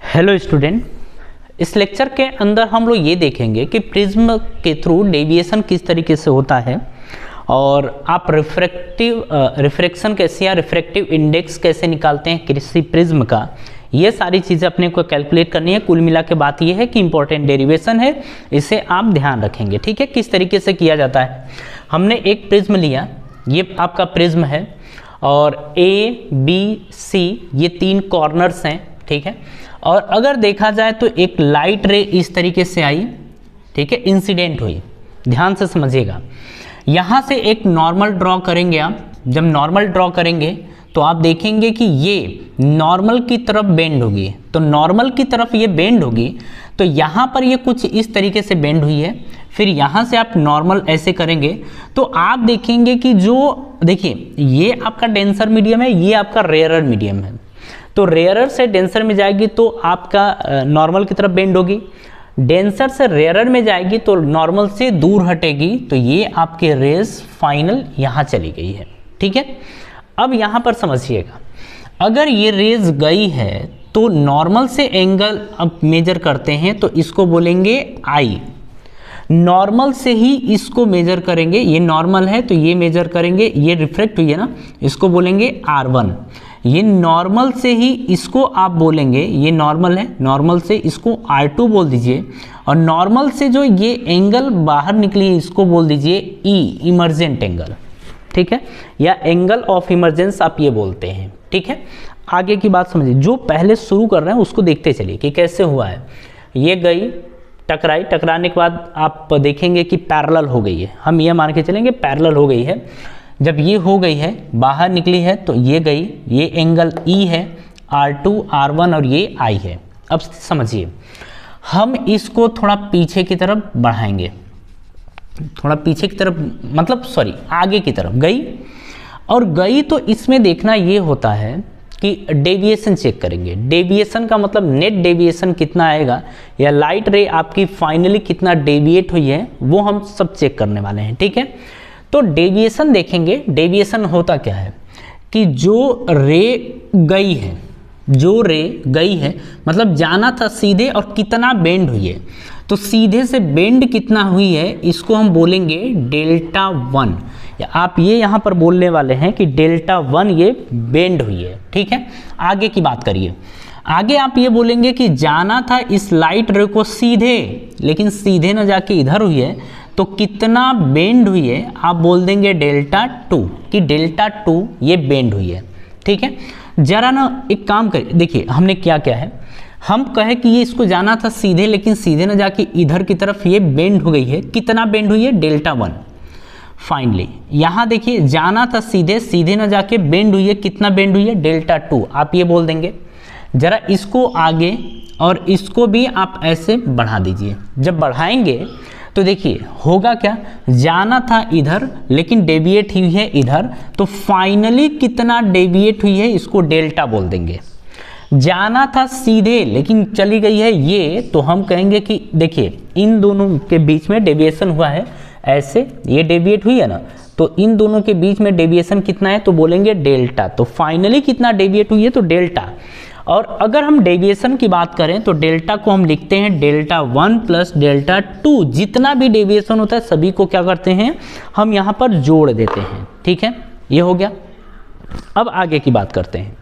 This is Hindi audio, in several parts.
हेलो स्टूडेंट, इस लेक्चर के अंदर हम लोग ये देखेंगे कि प्रिज्म के थ्रू डेविएशन किस तरीके से होता है और आप रिफ्रैक्शन कैसे या रिफ्रैक्टिव इंडेक्स कैसे निकालते हैं किसी प्रिज्म का। ये सारी चीज़ें अपने को कैलकुलेट करनी है। कुल मिला के बात ये है कि इंपॉर्टेंट डेरिवेशन है, इसे आप ध्यान रखेंगे। ठीक है, किस तरीके से किया जाता है। हमने एक प्रिज्म लिया, ये आपका प्रिज्म है और ए बी सी ये तीन कॉर्नर्स हैं। ठीक है, और अगर देखा जाए तो एक लाइट रे इस तरीके से आई, ठीक है, इंसिडेंट हुई। ध्यान से समझिएगा, यहाँ से एक नॉर्मल ड्रॉ करेंगे आप। जब नॉर्मल ड्रॉ करेंगे तो आप देखेंगे कि ये नॉर्मल की तरफ बेंड होगी, तो नॉर्मल की तरफ ये बेंड होगी तो यहाँ पर ये कुछ इस तरीके से बेंड हुई है। फिर यहाँ से आप नॉर्मल ऐसे करेंगे तो आप देखेंगे कि जो देखिए ये आपका डेंसर मीडियम है, ये आपका रेयरर मीडियम है। तो रेयरर से डेंसर में जाएगी तो आपका नॉर्मल की तरफ बेंड होगी, डेंसर से रेयरर में जाएगी तो नॉर्मल से दूर हटेगी। तो ये आपके रेज फाइनल यहाँ चली गई है। ठीक है, अब यहाँ पर समझिएगा, अगर ये रेज गई है तो नॉर्मल से एंगल अब मेजर करते हैं तो इसको बोलेंगे आई। नॉर्मल से ही इसको मेजर करेंगे, ये नॉर्मल है तो ये मेजर करेंगे, ये रिफ्लेक्ट हुई है ना, इसको बोलेंगे R1। ये नॉर्मल से ही इसको आप बोलेंगे, ये नॉर्मल है, नॉर्मल से इसको R2 बोल दीजिए, और नॉर्मल से जो ये एंगल बाहर निकली है इसको बोल दीजिए E, इमर्जेंट एंगल। ठीक है, या एंगल ऑफ इमरजेंस आप ये बोलते हैं। ठीक है, आगे की बात समझिए, जो पहले शुरू कर रहे हैं उसको देखते चलिए कि कैसे हुआ है। ये गई, टकराई, टकराने के बाद आप देखेंगे कि पैरेलल हो गई है। हम ये मान के चलेंगे पैरेलल हो गई है। जब ये हो गई है, बाहर निकली है तो ये गई, ये एंगल E है, R2, R1 और ये I है। अब समझिए, हम इसको थोड़ा पीछे की तरफ बढ़ाएंगे, थोड़ा पीछे की तरफ मतलब सॉरी आगे की तरफ गई, और गई तो इसमें देखना ये होता है कि डेविएशन चेक करेंगे। डेविएशन का मतलब नेट डेविएशन कितना आएगा या लाइट रे आपकी फाइनली कितना डेविएट हुई है वो हम सब चेक करने वाले हैं। ठीक है, तो डेविएशन देखेंगे। डेविएशन होता क्या है कि जो रे गई है, जो रे गई है मतलब जाना था सीधे और कितना बेंड हुई है, तो सीधे से बेंड कितना हुई है इसको हम बोलेंगे डेल्टा 1, या आप ये यहाँ पर बोलने वाले हैं कि डेल्टा 1 ये बेंड हुई है। ठीक है, आगे की बात करिए। आगे आप ये बोलेंगे कि जाना था इस लाइट रे को सीधे, लेकिन सीधे ना जाके इधर हुई है, तो कितना बेंड हुई है आप बोल देंगे डेल्टा 2, कि डेल्टा 2 ये बेंड हुई है। ठीक है, जरा ना एक काम करिए, देखिए हमने क्या क्या है, हम कहे कि ये इसको जाना था सीधे लेकिन सीधे ना जाके इधर की तरफ ये बेंड हो गई है। कितना बेंड हुई है? डेल्टा 1। फाइनली यहाँ देखिए, जाना था सीधे, सीधे ना जाके बेंड हुई है, कितना बेंड हुई है? डेल्टा 2 आप ये बोल देंगे। जरा इसको आगे और इसको भी आप ऐसे बढ़ा दीजिए। जब बढ़ाएंगे तो देखिए होगा क्या, जाना था इधर लेकिन डेविएट हुई है इधर, तो फाइनली कितना डेविएट हुई है इसको डेल्टा बोल देंगे। जाना था सीधे लेकिन चली गई है ये, तो हम कहेंगे कि देखिए इन दोनों के बीच में डेविएशन हुआ है, ऐसे ये डेविएट हुई है ना, तो इन दोनों के बीच में डेविएशन कितना है तो बोलेंगे डेल्टा। तो फाइनली कितना डेविएट हुई है तो डेल्टा। और अगर हम डेविएशन की बात करें तो डेल्टा को हम लिखते हैं डेल्टा 1 प्लस डेल्टा 2। जितना भी डेविएशन होता है सभी को क्या करते हैं हम यहाँ पर जोड़ देते हैं। ठीक है, ये हो गया। अब आगे की बात करते हैं,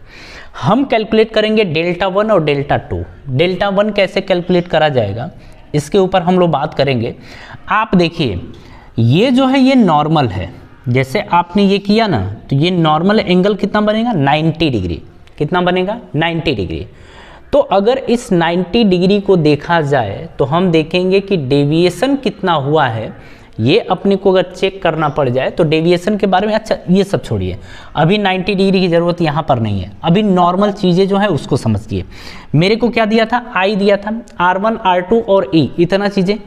हम कैलकुलेट करेंगे डेल्टा 1 और डेल्टा 2। डेल्टा 1 कैसे कैलकुलेट करा जाएगा इसके ऊपर हम लोग बात करेंगे। आप देखिए ये जो है ये नॉर्मल है, जैसे आपने ये किया ना तो ये नॉर्मल एंगल कितना बनेगा? 90 डिग्री। कितना बनेगा? 90 डिग्री। तो अगर इस 90 डिग्री को देखा जाए तो हम देखेंगे कि डेविएशन कितना हुआ है, ये अपने को अगर चेक करना पड़ जाए तो डेविएशन के बारे में, अच्छा ये सब छोड़िए, अभी 90 डिग्री की ज़रूरत यहाँ पर नहीं है, अभी नॉर्मल चीज़ें जो है उसको समझिए। मेरे को क्या दिया था? I दिया था, R1, R2 और E, इतना चीज़ें।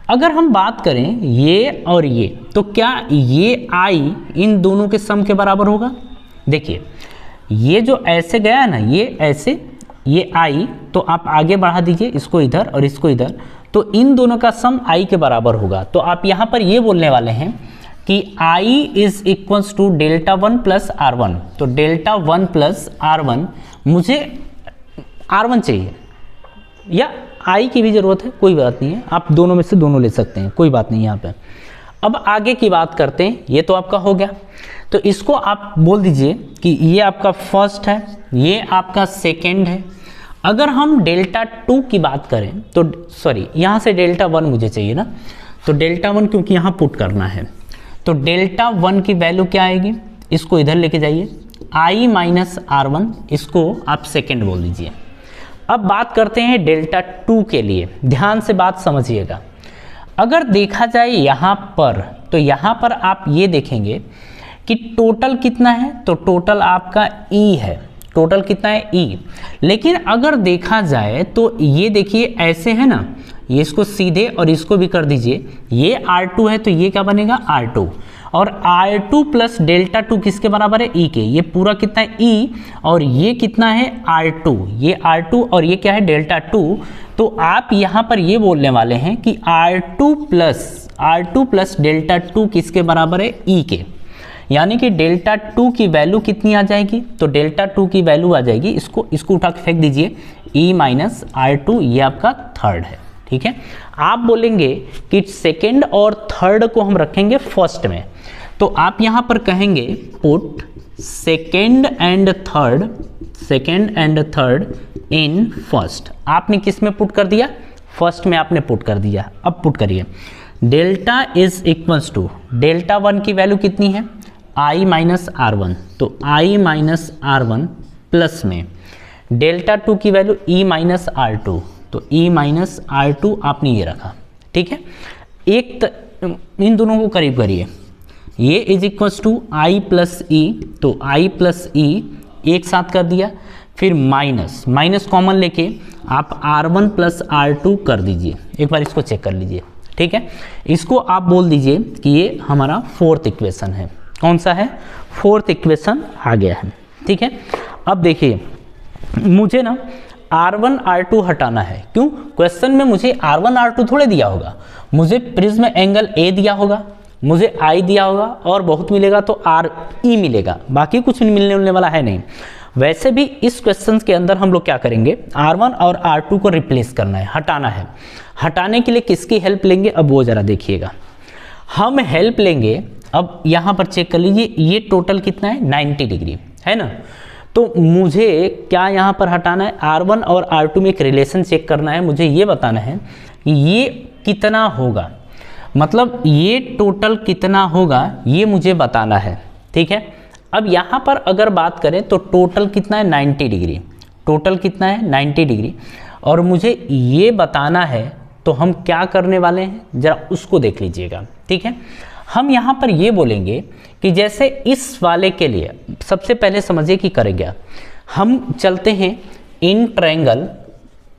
अगर हम बात करें ये और ये, तो क्या ये I इन दोनों के सम के बराबर होगा? देखिए ये जो ऐसे गया ना, ये ऐसे, ये I, तो आप आगे बढ़ा दीजिए इसको इधर और इसको इधर, तो इन दोनों का सम I के बराबर होगा। तो आप यहाँ पर ये बोलने वाले हैं कि I is equals to delta 1 plus R1। तो डेल्टा 1 प्लस R1, मुझे R1 चाहिए, या आई की भी ज़रूरत है, कोई बात नहीं है, आप दोनों में से दोनों ले सकते हैं, कोई बात नहीं यहाँ पे। अब आगे की बात करते हैं, ये तो आपका हो गया, तो इसको आप बोल दीजिए कि ये आपका फर्स्ट है, ये आपका सेकेंड है। अगर हम डेल्टा 2 की बात करें तो सॉरी, यहाँ से डेल्टा 1 मुझे चाहिए ना, तो डेल्टा 1 क्योंकि यहाँ पुट करना है, तो डेल्टा 1 की वैल्यू क्या आएगी, इसको इधर लेके जाइए, i माइनस R1, इसको आप सेकेंड बोल दीजिए। अब बात करते हैं डेल्टा 2 के लिए, ध्यान से बात समझिएगा। अगर देखा जाए यहाँ पर, तो यहाँ पर आप ये देखेंगे कि टोटल कितना है, तो टोटल आपका E है, टोटल कितना है E। लेकिन अगर देखा जाए तो ये देखिए ऐसे है ना, ये इसको सीधे और इसको भी कर दीजिए, ये R2 है तो ये क्या बनेगा R2, और R2 प्लस डेल्टा 2 किसके बराबर है, E के। ये पूरा कितना है E, और ये कितना है R2, ये R2 और ये क्या है डेल्टा 2। तो आप यहाँ पर ये बोलने वाले हैं कि R2 प्लस डेल्टा 2 किसके बराबर है, E के। यानी कि डेल्टा 2 की वैल्यू कितनी आ जाएगी, तो डेल्टा 2 की वैल्यू आ जाएगी, इसको उठा के फेंक दीजिए, E माइनस R2, ये आपका थर्ड है, ठीक है। आप बोलेंगे कि सेकेंड और थर्ड को हम रखेंगे फर्स्ट में, तो आप यहाँ पर कहेंगे put second and third in first. आपने किस में पुट कर दिया, फर्स्ट में आपने पुट कर दिया। अब पुट करिए, delta is equals to, delta 1 की वैल्यू कितनी है, i माइनस R1, तो i माइनस R1 प्लस में डेल्टा 2 की वैल्यू e माइनस R2, तो e माइनस R2 आपने ये रखा, ठीक है। इन दोनों को करीब करिए, ये is equals to i plus e, तो i प्लस ई एक साथ कर दिया, फिर माइनस कॉमन लेके आप R1 प्लस R2 कर दीजिए। एक बार इसको चेक कर लीजिए, ठीक है। इसको आप बोल दीजिए कि ये हमारा फोर्थ इक्वेशन है। कौन सा है, फोर्थ इक्वेशन आ गया है, ठीक है। अब देखिए, मुझे ना R1 R2 हटाना है, क्यों, क्वेश्चन में मुझे R1 R2 थोड़े दिया होगा, मुझे प्रिज्म एंगल A दिया होगा, मुझे I दिया होगा, और बहुत मिलेगा तो RE मिलेगा, बाकी कुछ मिलने वाला है नहीं। वैसे भी इस क्वेश्चन के अंदर हम लोग क्या करेंगे, R1 और R2 को रिप्लेस करना है, हटाना है। हटाने के लिए किसकी हेल्प लेंगे, अब वो ज़रा देखिएगा। हम हेल्प लेंगे, अब यहाँ पर चेक कर लीजिए, ये टोटल कितना है 90 डिग्री है ना, तो मुझे क्या यहाँ पर हटाना है, R1 और R2 में एक रिलेशन चेक करना है, मुझे ये बताना है कि ये कितना होगा, मतलब ये टोटल कितना होगा, ये मुझे बताना है, ठीक है। अब यहाँ पर अगर बात करें तो टोटल कितना है 90 डिग्री, टोटल कितना है 90 डिग्री, और मुझे ये बताना है, तो हम क्या करने वाले हैं जरा उसको देख लीजिएगा, ठीक है। हम यहाँ पर ये बोलेंगे कि जैसे इस वाले के लिए सबसे पहले समझिए कि करेंगे, हम चलते हैं इन ट्रायंगल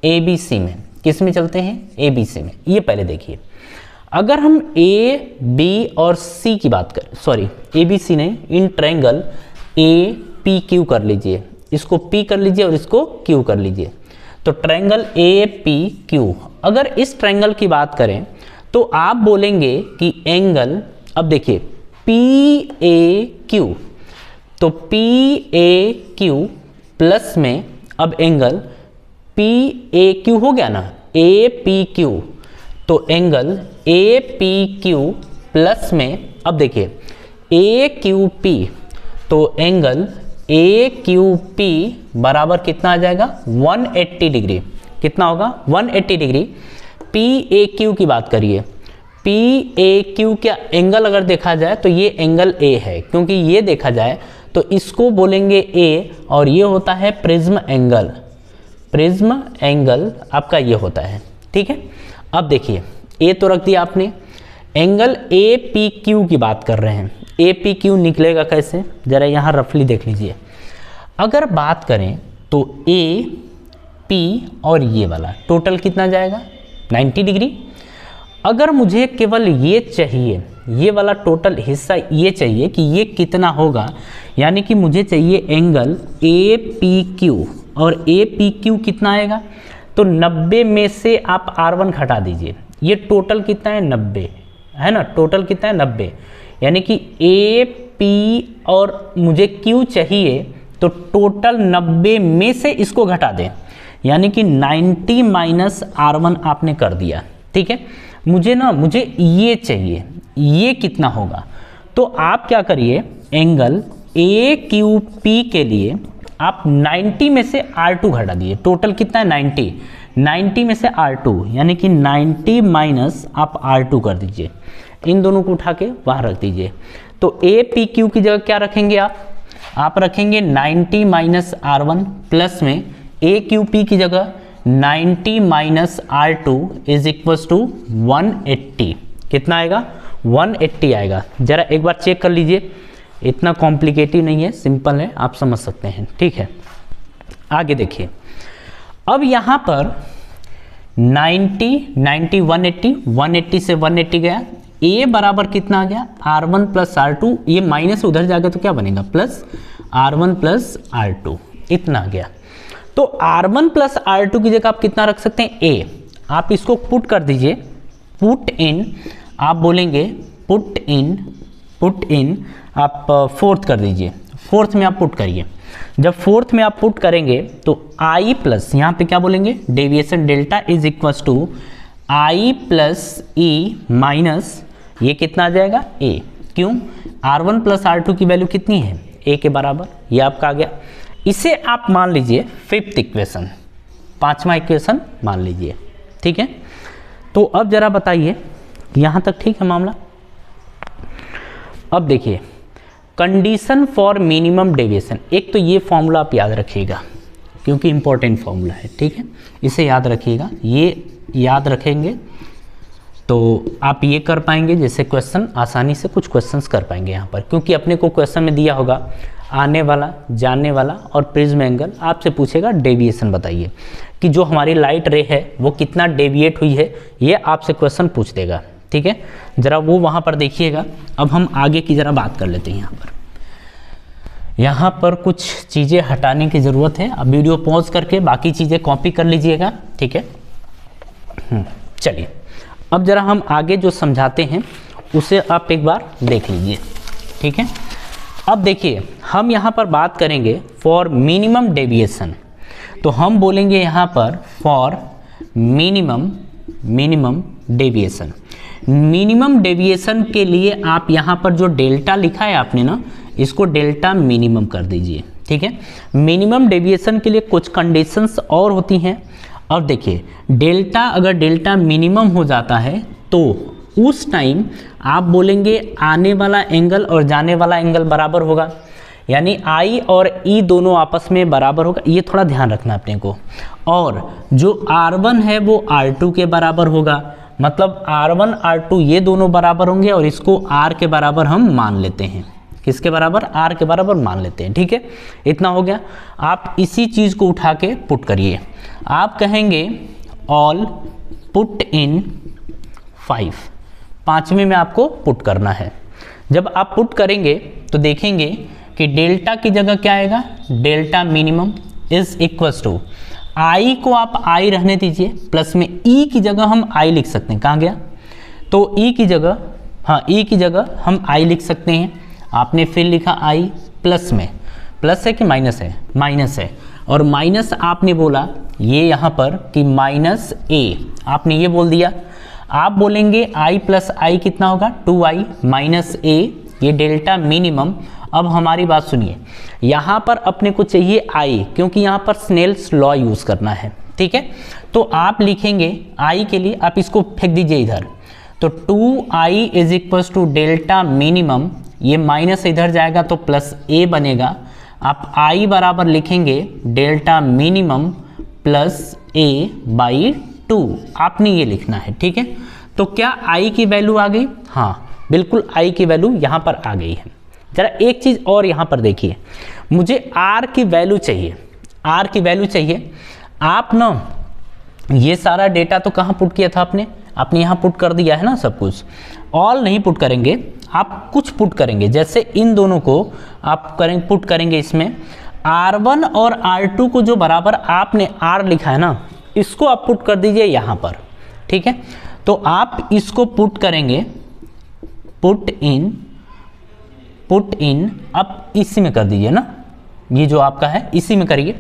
ABC में, किस में चलते हैं, ABC में। ये पहले देखिए, अगर हम A, B और C की बात करें, सॉरी ABC नहीं, इन ट्रायंगल APQ कर लीजिए, इसको P कर लीजिए और इसको Q कर लीजिए, तो ट्रायंगल APQ। अगर इस ट्रायंगल की बात करें तो आप बोलेंगे कि एंगल, अब देखिए PAQ, तो PAQ प्लस में अब एंगल PAQ हो गया ना, APQ, तो एंगल APQ प्लस में अब देखिए AQP, तो एंगल AQP बराबर कितना आ जाएगा 180 डिग्री, कितना होगा 180 डिग्री। PAQ की बात करिए, PAQ का एंगल अगर देखा जाए तो ये एंगल A है, क्योंकि ये देखा जाए तो इसको बोलेंगे A, और ये होता है प्रिज्म एंगल, प्रिज्म एंगल आपका ये होता है, ठीक है। अब देखिए A तो रख दिया आपने, एंगल APQ की बात कर रहे हैं, APQ निकलेगा कैसे, जरा यहाँ रफली देख लीजिए। अगर बात करें तो AP और ये वाला टोटल कितना जाएगा 90 डिग्री। अगर मुझे केवल ये चाहिए, ये वाला टोटल हिस्सा ये चाहिए कि ये कितना होगा, यानी कि मुझे चाहिए एंगल APQ, और APQ कितना आएगा, तो 90 में से आप R1 घटा दीजिए, ये टोटल कितना है 90 है ना, टोटल कितना है 90, यानी कि AP और मुझे Q चाहिए, तो टोटल 90 में से इसको घटा दें, यानी कि 90 माइनस R1 आपने कर दिया, ठीक है। मुझे ये चाहिए, ये कितना होगा, तो आप क्या करिए, एंगल AQP के लिए आप 90 में से R2 घटा दीजिए। टोटल कितना है 90 में से R2 यानी कि 90 माइनस आप R2 कर दीजिए, इन दोनों को उठा के वहाँ रख दीजिए। तो APQ की जगह क्या रखेंगे आप रखेंगे 90 माइनस R1 प्लस में AQP की जगह 90 minus R2 is equals to 180। कितना आएगा 180 आएगा। जरा एक बार चेक कर लीजिए, इतना कॉम्प्लिकेटिव नहीं है, सिंपल है, आप समझ सकते हैं, ठीक है। आगे देखिए, अब यहाँ पर 90 180 से 180 गया, A बराबर कितना आ गया R1 प्लस R2, ये माइनस उधर जाएगा तो क्या बनेगा प्लस R1 प्लस R2, इतना आ गया। तो R1 प्लस R2 की जगह आप कितना रख सकते हैं A, आप इसको पुट कर दीजिए, पुट इन, आप बोलेंगे पुट इन आप फोर्थ कर दीजिए, फोर्थ में आप पुट करिए। जब फोर्थ में आप पुट करेंगे तो I प्लस, यहाँ पे क्या बोलेंगे deviation delta is equals to I plus E minus ये कितना आ जाएगा A। क्यों, R1 प्लस R2 की वैल्यू कितनी है A के बराबर, ये आपका आ गया। इसे आप मान लीजिए फिफ्थ इक्वेशन, पांचवा इक्वेशन मान लीजिए, ठीक है। तो अब जरा बताइए यहाँ तक ठीक है मामला। अब देखिए कंडीशन फॉर मिनिमम डेविएशन, एक तो ये फॉर्मूला आप याद रखिएगा क्योंकि इंपॉर्टेंट फॉर्मूला है, ठीक है, इसे याद रखिएगा। ये याद रखेंगे तो आप ये कर पाएंगे, जैसे क्वेश्चन आसानी से कुछ क्वेश्चंस कर पाएंगे यहाँ पर, क्योंकि अपने को क्वेश्चन में दिया होगा आने वाला, जाने वाला और प्रिज्म एंगल, आपसे पूछेगा डेविएशन बताइए कि जो हमारी लाइट रे है वो कितना डेविएट हुई है, ये आपसे क्वेश्चन पूछ देगा, ठीक है। जरा वो वहाँ पर देखिएगा। अब हम आगे की जरा बात कर लेते हैं। यहाँ पर कुछ चीज़ें हटाने की ज़रूरत है, अब वीडियो पॉज करके बाकी चीज़ें कॉपी कर लीजिएगा, ठीक है। चलिए अब जरा हम आगे जो समझाते हैं उसे आप एक बार देख लीजिए, ठीक है। अब देखिए हम यहाँ पर बात करेंगे फॉर मिनिमम डेविएशन, तो हम बोलेंगे यहाँ पर for minimum deviation. Minimum deviation के लिए आप यहाँ पर जो डेल्टा लिखा है आपने ना, इसको डेल्टा मिनिमम कर दीजिए, ठीक है। मिनिमम डेविएशन के लिए कुछ कंडीशंस और होती हैं। और देखिए डेल्टा, अगर डेल्टा मिनिमम हो जाता है तो उस टाइम आप बोलेंगे आने वाला एंगल और जाने वाला एंगल बराबर होगा, यानी I और E दोनों आपस में बराबर होगा, ये थोड़ा ध्यान रखना अपने को। और जो R1 है वो R2 के बराबर होगा, मतलब R1 R2 ये दोनों बराबर होंगे और इसको R के बराबर हम मान लेते हैं। किसके बराबर, R के बराबर मान लेते हैं, ठीक है। इतना हो गया। आप इसी चीज़ को उठा के पुट करिए, आप कहेंगे ऑल पुट इन 5, पाँचवें में आपको पुट करना है। जब आप पुट करेंगे तो देखेंगे कि डेल्टा की जगह क्या आएगा, delta minimum is equals to I को आप I रहने दीजिए, प्लस में E की जगह हम I लिख सकते हैं। कहाँ गया, तो E की जगह, हाँ E की जगह हम I लिख सकते हैं। आपने फिर लिखा I प्लस में, प्लस है कि माइनस है, माइनस है, और माइनस आपने बोला ये यहाँ पर कि माइनस A, आपने ये बोल दिया। आप बोलेंगे I प्लस I कितना होगा 2I माइनस A, ये डेल्टा मिनिमम। अब हमारी बात सुनिए, यहाँ पर अपने को चाहिए I, क्योंकि यहाँ पर स्नेल्स लॉ यूज़ करना है, ठीक है। तो आप लिखेंगे I के लिए, आप इसको फेंक दीजिए इधर, तो 2I is equals to delta minimum, ये माइनस इधर जाएगा तो प्लस A बनेगा। आप I बराबर लिखेंगे delta minimum plus A by 2, आपने ये लिखना है, ठीक है। तो क्या I की वैल्यू आ गई, हाँ बिल्कुल I की वैल्यू यहाँ पर आ गई है। जरा एक चीज़ और यहाँ पर देखिए, मुझे R की वैल्यू चाहिए, R की वैल्यू चाहिए। आप ना ये सारा डेटा तो कहाँ पुट किया था आपने यहाँ पुट कर दिया है ना सब कुछ। ऑल नहीं पुट करेंगे, आप कुछ पुट करेंगे, जैसे इन दोनों को आप पुट करेंगे इसमें। R1 और R2 को जो बराबर आपने R लिखा है ना, इसको आप पुट कर दीजिए यहाँ पर, ठीक है। तो आप इसको पुट करेंगे, पुट इन, अब इसी में कर दीजिए ना, ये जो आपका है इसी में करिए।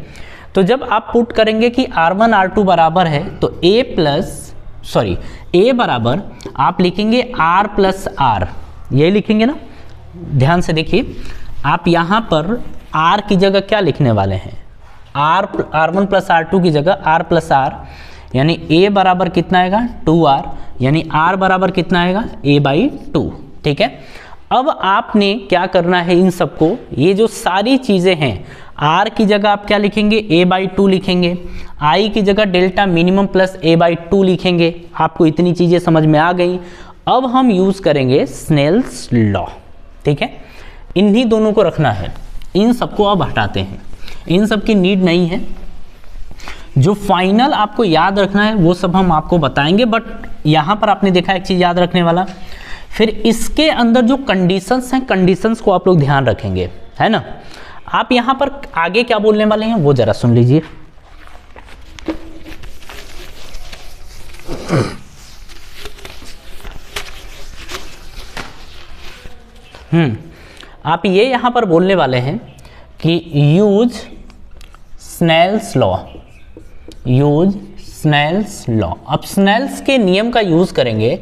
तो जब आप पुट करेंगे कि R1 R2 बराबर है तो A बराबर आप लिखेंगे R प्लस R, ये लिखेंगे ना, ध्यान से देखिए। आप यहाँ पर R की जगह क्या लिखने वाले हैं, R1 प्लस R2 की जगह R प्लस R, यानी A बराबर कितना आएगा 2R, यानी R बराबर कितना आएगा A/2। ठीक है, अब आपने क्या करना है, इन सबको, ये जो सारी चीज़ें हैं, R की जगह आप क्या लिखेंगे A/2 लिखेंगे, I की जगह डेल्टा मिनिमम प्लस A/2 लिखेंगे। आपको इतनी चीज़ें समझ में आ गई। अब हम यूज़ करेंगे स्नेल्स लॉ। ठीक है, इन्हीं दोनों को रखना है, इन सबको अब हटाते हैं, इन सब की नीड नहीं है। जो फाइनल आपको याद रखना है वो सब हम आपको बताएंगे, बट यहाँ पर आपने देखा एक चीज़ याद रखने वाला, फिर इसके अंदर जो कंडीशंस हैं, कंडीशंस को आप लोग ध्यान रखेंगे, है ना। आप यहाँ पर आगे क्या बोलने वाले हैं वो जरा सुन लीजिए। आप ये यहाँ पर बोलने वाले हैं कि use Snell's law, use Snell's law. अब स्नेल्स के नियम का यूज करेंगे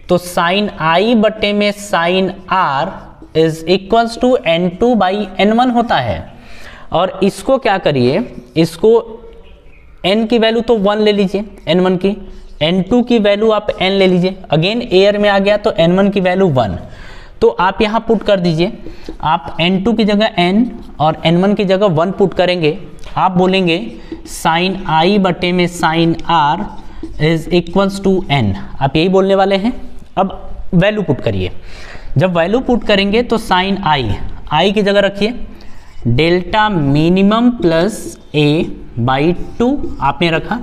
तो साइन I बटे में sine R is equals to N2/N1 होता है। और इसको क्या करिए, इसको N की वैल्यू तो 1 ले लीजिए, N1 की, N2 की वैल्यू आप N ले लीजिए, अगेन एयर में आ गया तो N1 की वैल्यू 1, तो आप यहाँ पुट कर दीजिए। आप N2 की जगह N और N1 की जगह 1 पुट करेंगे, आप बोलेंगे साइन I बटे में sine R is equals to N, आप यही बोलने वाले हैं। अब वैल्यू पुट करिए, जब वैल्यू पुट करेंगे तो साइन I की जगह रखिए डेल्टा मिनिमम प्लस A/2 आपने रखा,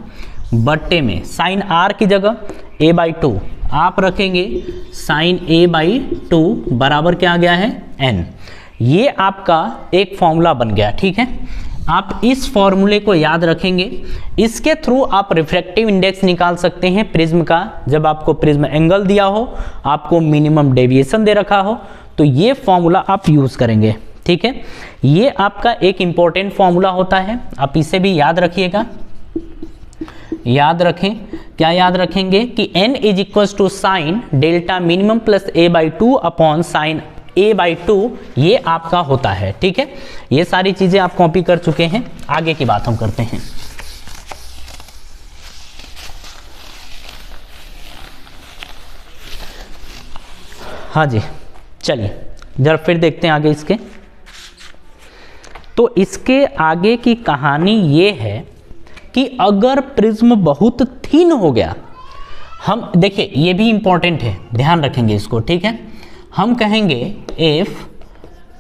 बट्टे में साइन R की जगह A/2 आप रखेंगे साइन A/2 बराबर क्या आ गया है N। ये आपका एक फॉर्मूला बन गया। ठीक है, आप इस फॉर्मूले को याद रखेंगे, इसके थ्रू आप रिफ्रैक्टिव इंडेक्स निकाल सकते हैं प्रिज्म का। जब आपको प्रिज्म एंगल दिया हो, आपको मिनिमम डेविएशन दे रखा हो, तो ये फॉर्मूला आप यूज करेंगे। ठीक है, ये आपका एक इंपॉर्टेंट फॉर्मूला होता है, आप इसे भी याद रखिएगा। याद रखें, क्या याद रखेंगे कि n is equal to sine delta minimum plus A/2 upon sine A/2, ये आपका होता है। ठीक है, ये सारी चीजें आप कॉपी कर चुके हैं, आगे की बात हम करते हैं। हाँ जी, चलिए जरा फिर देखते हैं आगे इसके। तो इसके आगे की कहानी ये है कि अगर प्रिज्म बहुत थिन हो गया, हम देखिए ये भी इंपॉर्टेंट है, ध्यान रखेंगे इसको। ठीक है, हम कहेंगे if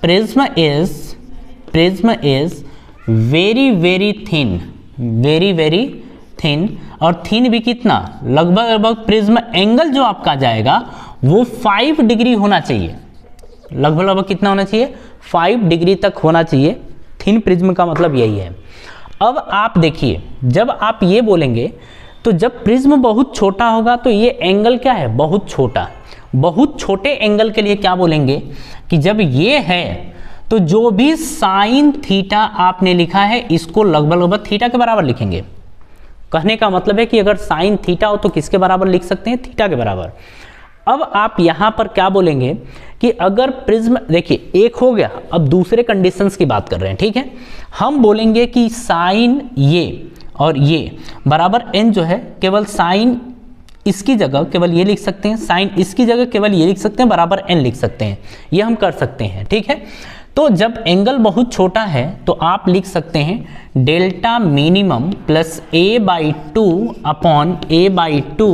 prism is very very thin, और थिन भी कितना, लगभग प्रिज्म एंगल जो आपका जाएगा वो 5 डिग्री होना चाहिए। लगभग कितना होना चाहिए, 5 डिग्री तक होना चाहिए। थिन प्रिज्म का मतलब यही है। अब आप देखिए, जब आप ये बोलेंगे तो जब प्रिज्म बहुत छोटा होगा तो ये एंगल क्या है, बहुत छोटा। बहुत छोटे एंगल के लिए क्या बोलेंगे कि जब ये है तो जो भी साइन थीटा आपने लिखा है इसको लगभग थीटा के बराबर लिखेंगे। कहने का मतलब है कि अगर साइन थीटा हो तो किसके बराबर लिख सकते हैं, थीटा के बराबर। अब आप यहां पर क्या बोलेंगे कि अगर प्रिज्म, देखिए एक हो गया, अब दूसरे कंडीशंस की बात कर रहे हैं। ठीक है, हम बोलेंगे कि साइन ये और ये बराबर n जो है, केवल साइन इसकी जगह केवल ये लिख सकते हैं, साइन इसकी जगह केवल ये लिख सकते हैं, बराबर n लिख सकते हैं, ये हम कर सकते हैं। ठीक है, तो जब एंगल बहुत छोटा है तो आप लिख सकते हैं delta minimum plus A/2 upon A/2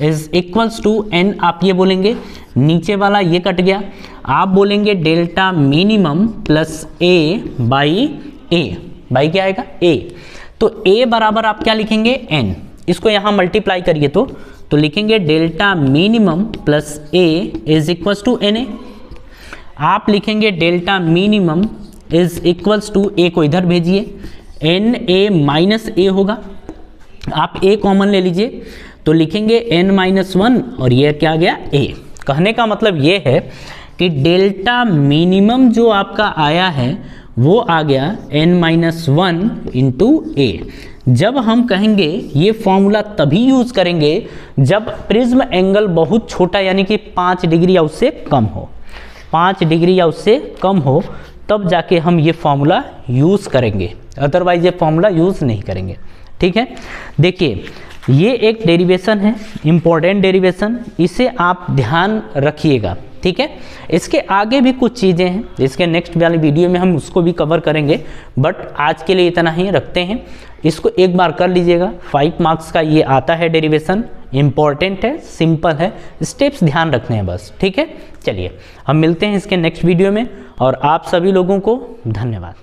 is equals to n, आप ये बोलेंगे, नीचे वाला ये कट गया, आप बोलेंगे delta minimum plus A/A, by क्या आएगा A, तो A बराबर आप क्या लिखेंगे n, इसको यहां मल्टीप्लाई करिए तो लिखेंगे delta minimum plus A is equals to NA। आप लिखेंगे delta minimum is equals to A को इधर भेजिए, NA माइनस A होगा, आप A कॉमन ले लीजिए तो लिखेंगे n-1 और ये क्या आ गया A। कहने का मतलब ये है कि डेल्टा मिनिमम जो आपका आया है वो आ गया n-1 इंटू ए। जब हम कहेंगे ये फॉर्मूला तभी यूज करेंगे जब प्रिज्म एंगल बहुत छोटा यानी कि 5 डिग्री या उससे कम हो, 5 डिग्री या उससे कम हो, तब जाके हम ये फॉर्मूला यूज करेंगे, अदरवाइज ये फॉर्मूला यूज नहीं करेंगे। ठीक है, देखिए ये एक डेरिवेशन है, इंपॉर्टेंट डेरिवेशन, इसे आप ध्यान रखिएगा। ठीक है, इसके आगे भी कुछ चीज़ें हैं, इसके नेक्स्ट वाली वीडियो में हम उसको भी कवर करेंगे, बट आज के लिए इतना ही रखते हैं। इसको एक बार कर लीजिएगा, 5 मार्क्स का ये आता है डेरिवेशन, इंपॉर्टेंट है, सिंपल है, स्टेप्स ध्यान रखने हैं बस। ठीक है, चलिए हम मिलते हैं इसके नेक्स्ट वीडियो में, और आप सभी लोगों को धन्यवाद।